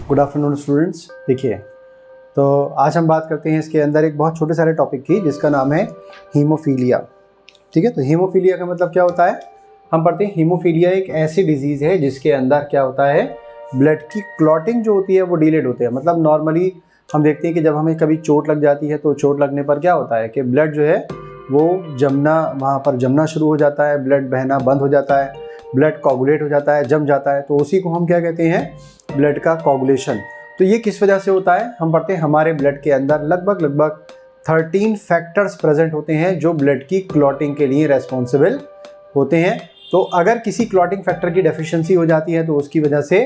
Good afternoon students. देखिए, तो आज हम बात करते हैं इसके अंदर एक बहुत छोटे सारे टॉपिक की जिसका नाम है हीमोफीलिया। ठीक है, तो हीमोफीलिया का मतलब क्या होता है? हम पढ़ते हैं हीमोफीलिया एक ऐसी डिजीज़ है जिसके अंदर क्या होता है, ब्लड की क्लॉटिंग जो होती है वो डिलेड होती है। मतलब नॉर्मली हम देखते हैं कि जब हमें कभी चोट लग जाती है तो चोट लगने पर क्या होता है कि ब्लड जो है वो जमना, वहाँ पर जमना शुरू हो जाता है, ब्लड बहना बंद हो जाता है, ब्लड कोगुलेट हो जाता है, जम जाता है। तो उसी को हम क्या कहते हैं, ब्लड का कोगुलेशन। तो ये किस वजह से होता है? हम पढ़ते हैं हमारे ब्लड के अंदर लगभग 13 फैक्टर्स प्रेजेंट होते हैं जो ब्लड की क्लॉटिंग के लिए रेस्पॉन्सिबल होते हैं। तो अगर किसी क्लॉटिंग फैक्टर की डेफिशिएंसी हो जाती है तो उसकी वजह से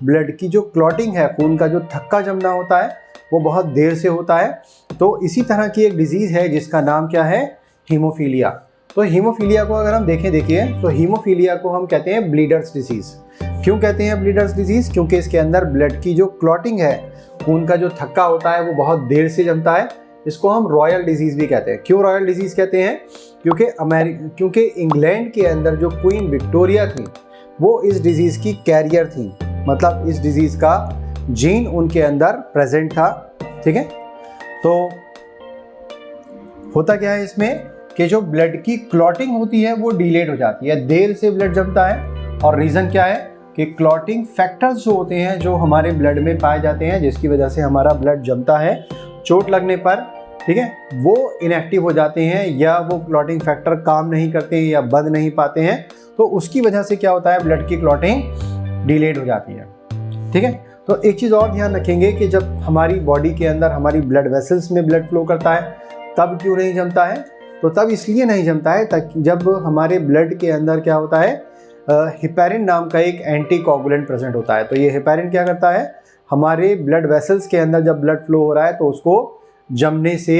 ब्लड की जो क्लॉटिंग है, खून का जो थक्का जमना होता है, वो बहुत देर से होता है। तो इसी तरह की एक डिजीज़ है जिसका नाम क्या है, हीमोफीलिया। तो हीमोफीलिया को अगर हम देखिए तो हीमोफीलिया को हम कहते हैं ब्लीडर्स डिजीज़। क्यों कहते हैं ब्लीडर्स डिजीज़? क्योंकि इसके अंदर ब्लड की जो क्लॉटिंग है, खून का जो थक्का होता है, वो बहुत देर से जमता है। इसको हम रॉयल डिजीज़ भी कहते हैं। क्यों रॉयल डिजीज़ कहते हैं? क्योंकि इंग्लैंड के अंदर जो क्वीन विक्टोरिया थी वो इस डिजीज़ की कैरियर थी। मतलब इस डिजीज़ का जीन उनके अंदर प्रेजेंट था। ठीक है, तो होता क्या है इसमें कि जो ब्लड की क्लॉटिंग होती है वो डिलेड हो जाती है, देर से ब्लड जमता है। और रीज़न क्या है कि क्लॉटिंग फैक्टर्स जो होते हैं जो हमारे ब्लड में पाए जाते हैं, जिसकी वजह से हमारा ब्लड जमता है चोट लगने पर, ठीक है, वो इनएक्टिव हो जाते हैं या वो क्लॉटिंग फैक्टर काम नहीं करते हैं या बंद नहीं पाते हैं। तो उसकी वजह से क्या होता है, ब्लड की क्लॉटिंग डिलेड हो जाती है। ठीक है, तो एक चीज़ और ध्यान रखेंगे कि जब हमारी बॉडी के अंदर हमारी ब्लड वेसल्स में ब्लड फ्लो करता है तब क्यों नहीं जमता है? तो तब इसलिए नहीं जमता है ताकि जब हमारे ब्लड के अंदर क्या होता है, हेपेरिन नाम का एक एंटीकोगुलेंट प्रेजेंट होता है। तो ये हेपेरिन क्या करता है, हमारे ब्लड वेसल्स के अंदर जब ब्लड फ्लो हो रहा है तो उसको जमने से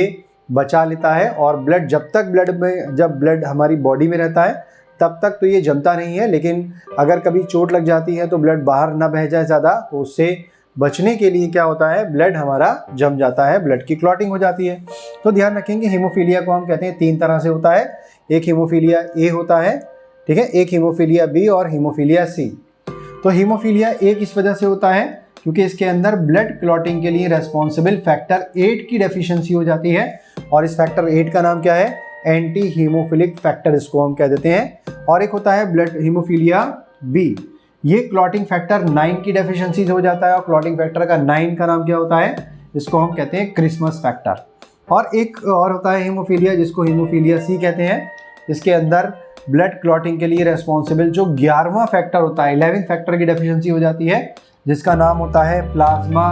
बचा लेता है। और ब्लड जब ब्लड हमारी बॉडी में रहता है तब तक तो ये जमता नहीं है, लेकिन अगर कभी चोट लग जाती है तो ब्लड बाहर ना बह जाए ज़्यादा, तो उससे बचने के लिए क्या होता है, ब्लड हमारा जम जाता है, ब्लड की क्लॉटिंग हो जाती है। तो ध्यान रखेंगे हीमोफीलिया को हम कहते हैं 3 तरह से होता है। एक हीमोफीलिया ए होता है, ठीक है, एक हीमोफीलिया बी और हीमोफीलिया सी। तो हीमोफीलिया ए किस वजह से होता है? क्योंकि इसके अंदर ब्लड क्लॉटिंग के लिए रेस्पॉन्सिबल फैक्टर 8 की डेफिशिएंसी हो जाती है। और इस फैक्टर 8 का नाम क्या है, एंटी हीमोफिलिक फैक्टर इसको हम कह देते हैं। और एक होता है ब्लड हीमोफीलिया बी, ये क्लॉटिंग फैक्टर 9 की डेफिशिएंसी हो जाता है। और क्लॉटिंग फैक्टर का 9 का नाम क्या होता है, इसको हम कहते हैं क्रिसमस फैक्टर। और एक और होता है हीमोफीलिया जिसको हीमोफीलिया सी कहते हैं। इसके अंदर ब्लड क्लॉटिंग के लिए रेस्पॉन्सिबल जो 11वां फैक्टर होता है, 11 फैक्टर की डेफिशिएंसी हो जाती है, जिसका नाम होता है प्लाज्मा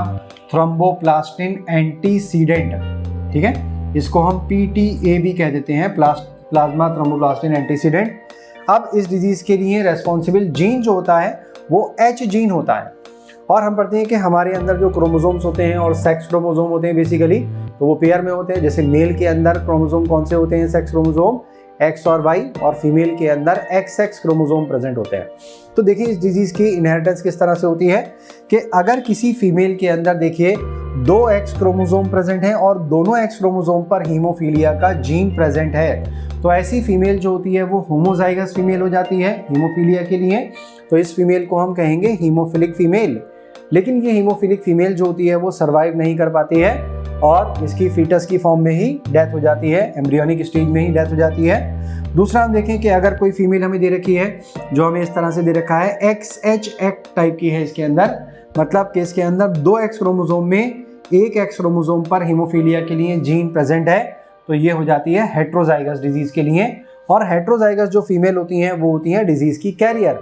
थ्रोम्बोप्लास्टिन एंटीसीडेंट। ठीक है, इसको हम PTA भी कह देते हैं, प्लाज्मा थ्रोम्बोप्लास्टिन एंटीसीडेंट। अब इस डिजीज़ के लिए रेस्पॉन्सिबल जीन जो होता है वो H जीन होता है। और हम पढ़ते हैं कि हमारे अंदर जो क्रोमोसोम्स होते हैं और सेक्स क्रोमोसोम होते हैं बेसिकली, तो वो पेयर में होते हैं। जैसे मेल के अंदर क्रोमोसोम कौन से होते हैं, सेक्स क्रोमोसोम X और Y, और फीमेल के अंदर XX क्रोमोसोम प्रेजेंट होते हैं। तो देखिए इस डिजीज़ की इनहेरिटेंस किस तरह से होती है कि अगर किसी फीमेल के अंदर देखिए 2 X क्रोमोसोम प्रेजेंट हैं और दोनों X क्रोमोसोम पर हीमोफीलिया का जीन प्रेजेंट है, तो ऐसी फीमेल जो होती है वो होमोजाइगस फीमेल हो जाती है हीमोफीलिया के लिए। तो इस फीमेल को हम कहेंगे हीमोफिलिक फीमेल। लेकिन ये हीमोफिलिक फीमेल जो होती है वो सर्वाइव नहीं कर पाती है और इसकी फीटस की फॉर्म में ही डेथ हो जाती है, एम्ब्रियोनिक स्टेज में ही डेथ हो जाती है। दूसरा हम देखें कि अगर कोई फीमेल हमें दे रखी है, जो हमें इस तरह से दे रखा है XH टाइप की है इसके अंदर, मतलब कि इसके अंदर 2 X क्रोमोसोम में 1 X क्रोमोसोम पर हीमोफीलिया के लिए जीन प्रेजेंट है, तो ये हो जाती है हेट्रोजाइगस डिजीज़ के लिए। और हेट्रोजाइगस जो फीमेल होती हैं वो होती हैं डिजीज़ की कैरियर।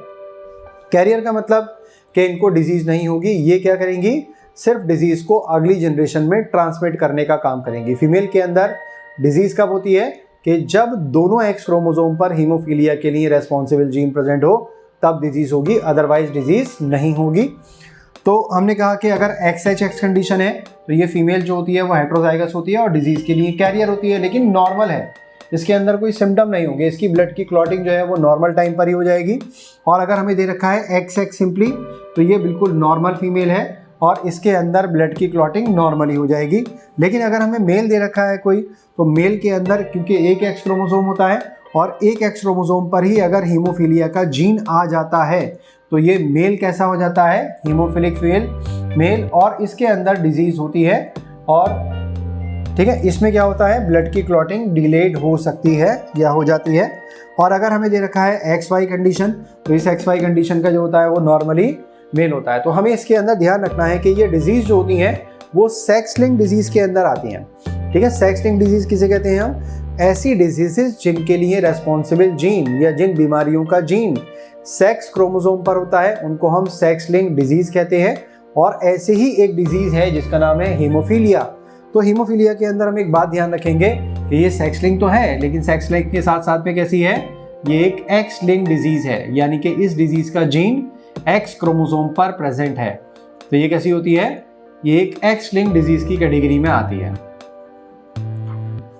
कैरियर का मतलब कि इनको डिजीज़ नहीं होगी, ये क्या करेंगी, सिर्फ डिजीज़ को अगली जनरेशन में ट्रांसमिट करने का काम करेंगी। फीमेल के अंदर डिजीज़ कब होती है कि जब दोनों X क्रोमोसोम पर हीमोफीलिया के लिए रेस्पॉन्सिबल जीन प्रेजेंट हो तब डिजीज़ होगी, अदरवाइज डिजीज़ नहीं होगी। तो हमने कहा कि अगर XHX कंडीशन है तो ये फीमेल जो होती है वो हेट्रोजाइगस होती है और डिजीज़ के लिए कैरियर होती है, लेकिन नॉर्मल है, इसके अंदर कोई सिम्टम नहीं होंगे, इसकी ब्लड की क्लॉटिंग जो है वो नॉर्मल टाइम पर ही हो जाएगी। और अगर हमें दे रखा है XX सिंपली, तो ये बिल्कुल नॉर्मल फीमेल है और इसके अंदर ब्लड की क्लॉटिंग नॉर्मली हो जाएगी। लेकिन अगर हमें मेल दे रखा है कोई, तो मेल के अंदर क्योंकि एक X क्रोमोसोम होता है और एक एक्स क्रोमोसोम पर ही अगर हीमोफीलिया का जीन आ जाता है तो ये मेल कैसा हो जाता है, हीमोफिलिक मेल, और इसके अंदर डिजीज होती है। और ठीक है, इसमें क्या होता है, ब्लड की क्लॉटिंग डिलेड हो सकती है या हो जाती है। और अगर हमें दे रखा है XY कंडीशन, तो इस XY कंडीशन का जो होता है वो नॉर्मली मेल होता है। तो हमें इसके अंदर ध्यान रखना है कि ये डिजीज जो होती हैं वो सेक्स लिंक डिजीज के अंदर आती हैं। ठीक है, सेक्स लिंक डिजीज किसे कहते हैं हम, ऐसी डिजीजेस जिनके लिए रेस्पॉन्सिबल जीन या जिन बीमारियों का जीन सेक्स क्रोमोसोम पर होता है उनको हम सेक्स लिंक डिजीज कहते हैं। और ऐसे ही एक डिजीज है जिसका नाम है हीमोफीलिया। तो हीमोफीलिया के अंदर हम एक बात ध्यान रखेंगे कि ये सेक्स लिंक तो है, लेकिन सेक्स लिंक के साथ साथ में कैसी है, ये एक एक्स लिंक डिजीज है, यानी कि इस डिजीज का जीन एक्स क्रोमोसोम पर प्रेजेंट है। तो ये कैसी होती है, ये एक एक्स लिंक डिजीज की कैटेगरी में आती है।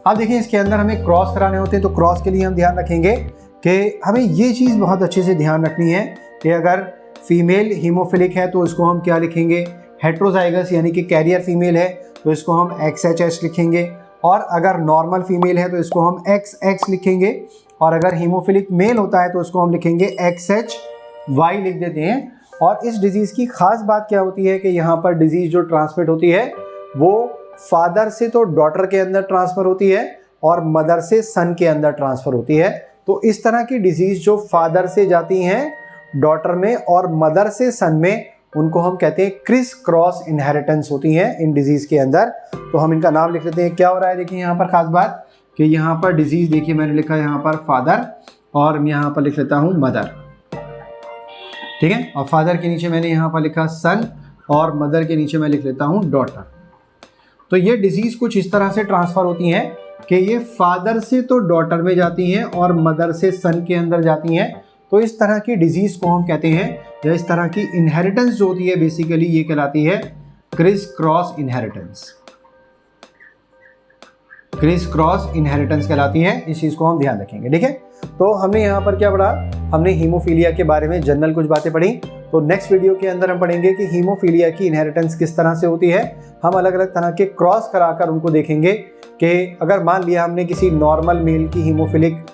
अब देखिए इसके अंदर हमें क्रॉस कराने होते हैं, तो क्रॉस के लिए हम ध्यान रखेंगे कि हमें ये चीज़ बहुत अच्छे से ध्यान रखनी है कि अगर फीमेल हीमोफिलिक है तो इसको हम क्या लिखेंगे, हेट्रोजाइगस, यानी कि कैरियर फीमेल है तो इसको हम XHH लिखेंगे। और अगर नॉर्मल फीमेल है तो इसको हम XX लिखेंगे। और अगर हीमोफिलिक मेल होता है तो इसको हम लिखेंगे XHY लिख देते हैं। और इस डिजीज़ की खास बात क्या होती है कि यहाँ पर डिजीज़ जो ट्रांसमिट होती है वो फादर से तो डॉटर के अंदर ट्रांसफ़र होती है और मदर से सन के अंदर ट्रांसफ़र होती है। तो इस तरह की डिजीज़ जो फादर से जाती हैं डॉटर में और मदर से सन में, उनको हम कहते हैं क्रिस क्रॉस इनहेरिटेंस होती हैं इन डिजीज़ के अंदर। तो हम इनका नाम लिख लेते हैं। क्या हो रहा है, देखिए यहाँ पर खास बात कि यहाँ पर डिजीज़, देखिए मैंने लिखा है यहाँ पर फादर और यहाँ पर लिख लेता हूँ मदर। ठीक है, और फादर के नीचे मैंने यहाँ पर लिखा सन और मदर के नीचे मैं लिख लेता हूँ डॉटर। तो ये डिजीज़ कुछ इस तरह से ट्रांसफ़र होती हैं कि ये फादर से तो डॉटर में जाती हैं और मदर से सन के अंदर जाती हैं। तो इस तरह की डिजीज़ को हम कहते हैं, या इस तरह की इनहेरिटेंस जो होती है बेसिकली ये कहलाती है criss cross inheritance. Criss cross inheritance कहलाती है, इस चीज़ को हम ध्यान रखेंगे। ठीक है, तो हमने यहाँ पर क्या पढ़ा, हमने हीमोफीलिया के बारे में जनरल कुछ बातें पढ़ी। तो नेक्स्ट वीडियो के अंदर हम पढ़ेंगे कि हीमोफीलिया की इनहेरिटेंस किस तरह से होती है। हम अलग अलग तरह के क्रॉस कराकर उनको देखेंगे कि अगर मान लिया हमने किसी नॉर्मल मेल की हीमोफिलिक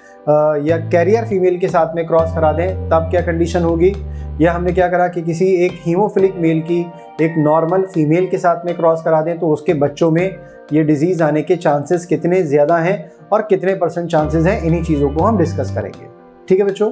या कैरियर फीमेल के साथ में क्रॉस करा दें तब क्या कंडीशन होगी, या हमने क्या करा कि किसी एक हीमोफिलिक मेल की एक नॉर्मल फीमेल के साथ में क्रॉस करा दें तो उसके बच्चों में ये डिजीज़ आने के चांसेस कितने ज़्यादा हैं और कितने % चांसेस हैं, इन्हीं चीज़ों को हम डिस्कस करेंगे। ठीक है बच्चों।